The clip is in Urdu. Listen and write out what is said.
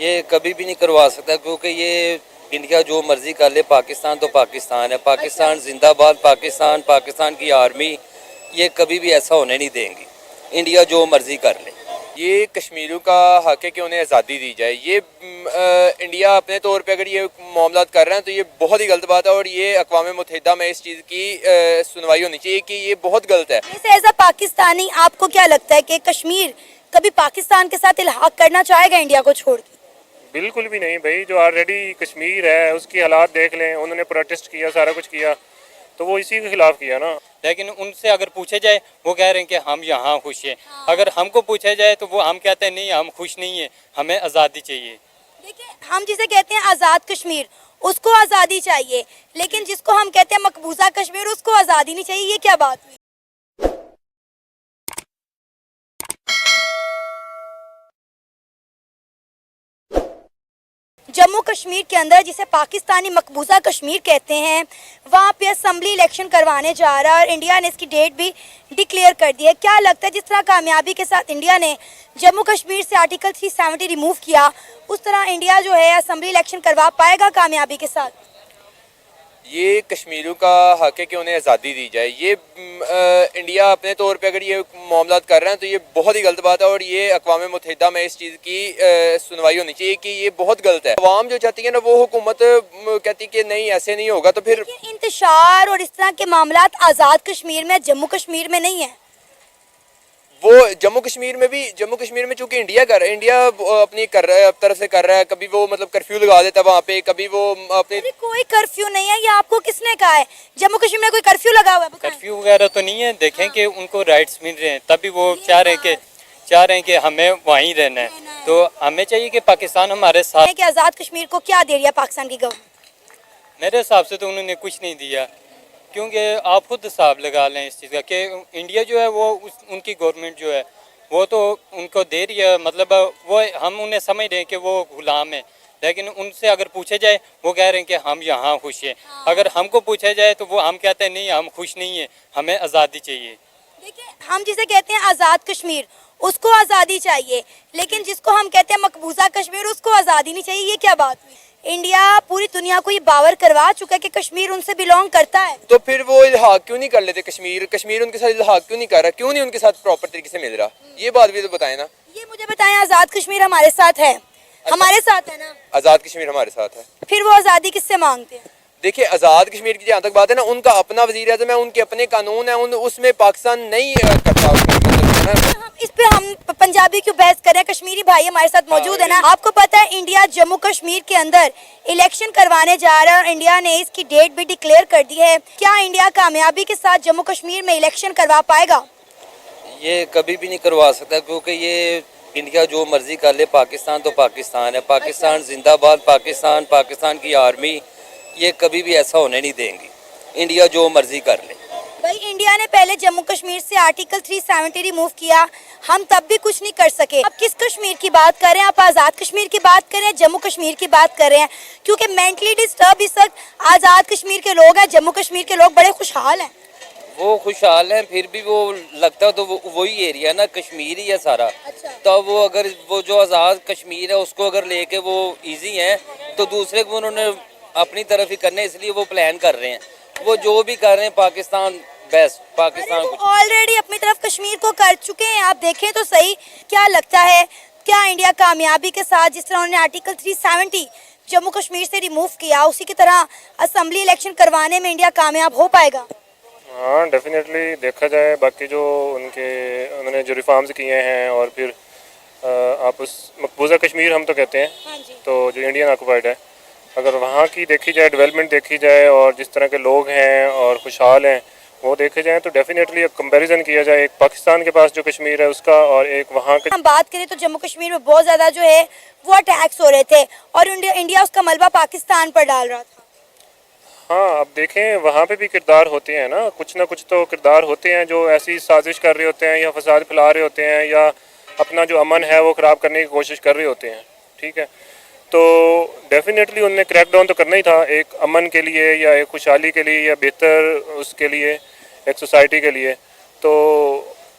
یہ کبھی بھی نہیں کروا سکتا کیونکہ یہ انڈیا جو مرضی کر لے، پاکستان تو پاکستان ہے، پاکستان زندہ باد، پاکستان کی آرمی یہ کبھی بھی ایسا ہونے نہیں دیں گی، انڈیا جو مرضی کر لے۔ یہ کشمیریوں کا حق ہے کہ انہیں آزادی دی جائے۔ یہ انڈیا اپنے طور پہ اگر یہ معاملات کر رہے ہیں تو یہ بہت ہی غلط بات ہے، اور یہ اقوام متحدہ میں اس چیز کی سنوائی ہونی چاہیے کہ یہ بہت غلط ہے۔ ایز اے پاکستانی آپ کو کیا لگتا ہے کہ کشمیر کبھی پاکستان کے ساتھ الحاق کرنا چاہے گا انڈیا کو چھوڑ کے؟ بالکل بھی نہیں بھائی، جو آلریڈی کشمیر ہے اس کی حالات دیکھ لیں، انہوں نے پروٹیسٹ کیا، سارا کچھ کیا، تو وہ اسی کے خلاف کیا نا۔ لیکن ان سے اگر پوچھے جائے وہ کہہ رہے ہیں کہ ہم یہاں خوش ہیں، اگر ہم کو پوچھا جائے تو وہ ہم کہتے ہیں نہیں ہم خوش نہیں ہیں، ہمیں آزادی چاہیے۔ دیکھیں ہم جسے کہتے ہیں آزاد کشمیر اس کو آزادی چاہیے، لیکن جس کو ہم کہتے ہیں مقبوضہ کشمیر اس کو آزادی نہیں چاہیے، یہ کیا بات ہوئی؟ جموں کشمیر کے اندر جسے پاکستانی مقبوضہ کشمیر کہتے ہیں، وہاں پہ اسمبلی الیکشن کروانے جا رہا ہے اور انڈیا نے اس کی ڈیٹ بھی ڈکلیئر کر دی ہے۔ کیا لگتا ہے جس طرح کامیابی کے ساتھ انڈیا نے جموں کشمیر سے آرٹیکل 370 ریموو کیا، اس طرح انڈیا جو ہے اسمبلی الیکشن کروا پائے گا کامیابی کے ساتھ؟ یہ کشمیریوں کا حق ہے کہ انہیں آزادی دی جائے۔ یہ انڈیا اپنے طور پہ اگر یہ معاملات کر رہے ہیں تو یہ بہت ہی غلط بات ہے، اور یہ اقوام متحدہ میں اس چیز کی سنوائی ہونی چاہیے کہ یہ بہت غلط ہے۔ عوام جو چاہتی ہے نا وہ حکومت کہتی کہ نہیں ایسے نہیں ہوگا، تو پھر انتشار اور اس طرح کے معاملات آزاد کشمیر میں جموں کشمیر میں نہیں ہیں۔ وہ جموں کشمیر میں چونکہ انڈیا اپنی طرف سے کر رہا ہے، کبھی وہ مطلب کرفیو لگا دیتا ہے وہاں پہ، کبھی وہ اپنے کوئی کرفیو نہیں ہے، یہ آپ کو کس نے کہا ہے؟ جموں کشمیر میں کوئی کرفیو لگا ہوا ہے؟ کرفیو وغیرہ تو نہیں ہے، دیکھیں کہ ان کو رائٹس مل رہے ہیں، تبھی وہ چاہ رہے ہیں کہ ہمیں وہیں رہنا ہے، تو ہمیں چاہیے کہ پاکستان ہمارے ساتھ۔ کہ آزاد کشمیر کو کیا دے رہی ہے پاکستان کی گورنمنٹ؟ میرے حساب سے تو انہوں نے کچھ نہیں دیا، کیونکہ آپ خود حساب لگا لیں اس چیز کا کہ انڈیا جو ہے وہ ان کی گورنمنٹ جو ہے وہ تو ان کو دے رہی ہے، مطلب وہ ہم انہیں سمجھ رہے ہیں کہ وہ غلام ہیں، لیکن ان سے اگر پوچھے جائے وہ کہہ رہے ہیں کہ ہم یہاں خوش ہیں، اگر ہم کو پوچھا جائے تو وہ ہم کہتے ہیں نہیں ہم خوش نہیں ہیں، ہمیں آزادی چاہیے۔ دیکھیں ہم جسے کہتے ہیں آزاد کشمیر اس کو آزادی چاہیے، لیکن جس کو ہم کہتے ہیں مقبوضہ کشمیر اس کو آزادی نہیں چاہیے، یہ کیا بات ہوئی؟ انڈیا پوری دنیا کو یہ باور کروا چکا ہے کہ کشمیر ان سے بلونگ کرتا ہے، تو پھر وہ الحاق کیوں نہیں کر لیتے؟ کشمیر ان کے ساتھ الحاق کیوں نہیں کر رہا؟ کیوں نہیں ان کے ساتھ پراپر طریقے سے مل رہا؟ یہ بات بھی تو بتائیں نا۔ یہ مجھے بتائیں آزاد کشمیر ہمارے ساتھ ہے، ہمارے ساتھ ہے نا؟ آزاد کشمیر ہمارے ساتھ ہے۔ پھر وہ آزادی کس سے مانگتے ہیں؟ دیکھیے آزاد کشمیر کی جہاں تک بات ہے نا، ان کا اپنا وزیر اعظم ہے، ان کے اپنے قانون ہیں، اس میں پاکستان نہیں کرتا اس پہ ہم پنجابی کیوں بحث کریں؟ کشمیری بھائی ہمارے ساتھ موجود ہے نا۔ آپ کو پتا ہے انڈیا جموں کشمیر کے اندر الیکشن کروانے جا رہا ہے اور انڈیا نے اس کی ڈیٹ بھی ڈکلیئر کر دی ہے، کیا انڈیا کامیابی کے ساتھ جموں کشمیر میں الیکشن کروا پائے گا؟ یہ کبھی بھی نہیں کروا سکتا کیونکہ یہ انڈیا جو مرضی کر لے، پاکستان تو پاکستان ہے، پاکستان زندہ باد، پاکستان کی آرمی یہ کبھی بھی ایسا ہونے نہیں دیں گی، انڈیا جو مرضی کر لے۔ بھائی انڈیا نے پہلے جموں کشمیر سے آرٹیکل 370 ریموو کیا، ہم تب بھی کچھ نہیں کر سکے۔ اب کس کشمیر کی بات کر رہے ہیں آپ؟ آزاد کشمیر کی بات کر رہے ہیں، جموں کشمیر کی بات کر رہے ہیں؟ کیونکہ مینٹلی ڈسٹرب اس وقت آزاد کشمیر کے لوگ ہیں، جموں کشمیر کے لوگ بڑے خوشحال ہیں۔ وہ خوشحال ہیں، پھر بھی وہ لگتا ہے تو وہی ایریا نا کشمیر ہی ہے سارا، تب وہ اگر وہ جو آزاد کشمیر ہے اس کو اگر لے کے وہ ایزی ہیں تو دوسرے کو انہوں نے اپنی طرف ہی کرنے، اس لیے وہ پلان کر رہے ہیں، وہ جو بھی کر رہے ہیں پاکستان بیسٹ، پاکستان کچھ آلریڈی اپنی طرف کشمیر کو کر چکے ہیں، آپ دیکھیں تو صحیح۔ کیا لگتا ہے کیا انڈیا کامیابی کے ساتھ جس طرح انہوں نے آرٹیکل 370 جموں کشمیر سے ریموو کیا اسی کی طرح اسمبلی الیکشن کروانے میں انڈیا کامیاب ہو پائے گا؟ ہاں ڈیفینیٹلی، دیکھا جائے باقی جو انہوں نے جو ریفارمز کیے ہیں، اور پھر آپ اس مقبوضہ کشمیر ہم تو کہتے ہیں، تو جو انڈین آکوپائڈ ہے، اگر وہاں کی دیکھی جائے ڈیولپمنٹ دیکھی جائے اور جس طرح کے لوگ ہیں اور خوشحال ہیں وہ دیکھے جائیں، تو ڈیفینیٹلی ایک کمپیریزن کیا جائے ایک پاکستان کے پاس جو کشمیر ہے اس کا اور ایک وہاں کے۔ ہم بات کریں تو جموں کشمیر میں بہت زیادہ جو ہے وہ اٹیکس ہو رہے تھے اور انڈیا اس کا ملبہ پاکستان پر ڈال رہا تھا۔ ہاں اب دیکھیں وہاں پہ بھی کردار ہوتے ہیں نا، کچھ نہ کچھ تو کردار ہوتے ہیں جو ایسی سازش کر رہے ہوتے ہیں یا فساد پھیلا رہے ہوتے ہیں یا اپنا جو امن ہے وہ خراب کرنے کی کوشش کر رہے ہوتے ہیں، ٹھیک ہے؟ تو ڈیفینیٹلی انہوں نے کریک ڈاؤن تو کرنا ہی تھا، ایک امن کے لیے یا ایک خوشحالی کے لیے یا بہتر اس کے لیے ایک سوسائٹی کے لیے۔ تو